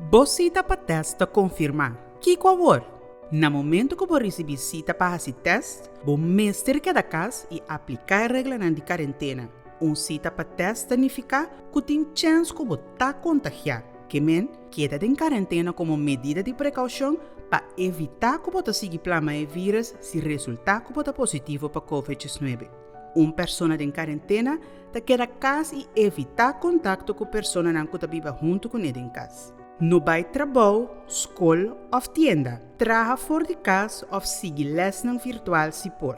Bocita para testa confirmar. Que favor? No momento que você receber cita para esse teste, você mestre cada casa e aplicar a regra de quarentena. Cita para teste significa que tem chance que você está contagiado. Que men, queda em quarentena como medida de precaução para evitar que você siga plama o vírus se resultar que você positivo para COVID-19. Uma pessoa em quarentena te queda casa e evitar contato com pessoa que vive junto com ele em casa. No vai trabalho, escola ou tienda, traga fora de casa ou siga lesson virtual se por.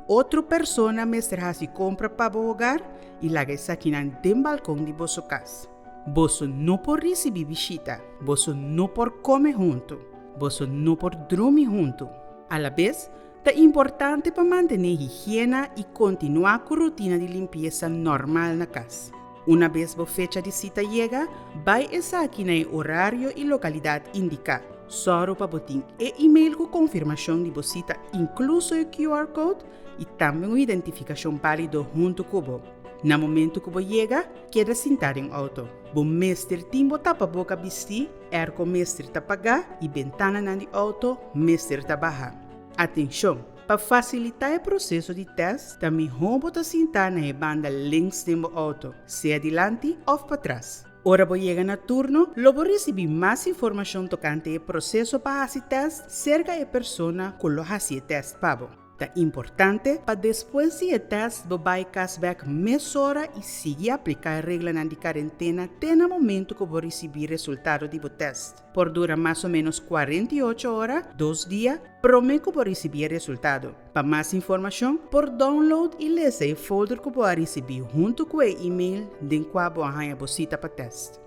Outra pessoa mestra se compra para o hogar e laga isso aqui no balcão de vossa casa. Você não pode receber visita, você não pode comer junto, você não pode dormir junto. A la vez, é importante para manter a higiene e continuar com a rotina de limpeza normal na casa. Uma vez a fecha de cita chega, vai estar aqui no horário e localidade indicada. Só para botar e-mail com confirmação de você cita, incluso o QR Code e também uma identificação válida junto com você. No momento que você chega, queda sentar em auto. O mestre timbo tapa boca vestir, ergo mestre tapagar e ventana na de auto, mestre tabajar. Atenção! Para facilitar o processo de teste, também vamos sentar na banda links do auto, se adiante ou para trás. Ora você chega no turno, logo receber mais informação tocante o processo para esse teste cerca da pessoa que lo hace o teste para você. É importante para depois do teste, você vai cashback mais hora e seguir aplicar a regra de quarentena até no momento que você receber o resultado do teste. Por durar mais ou menos 48 horas, 2 dias, promete que você receber o resultado. Para mais informação, por download e ler o folder que você receber junto com o e-mail de qual você vai cita para teste.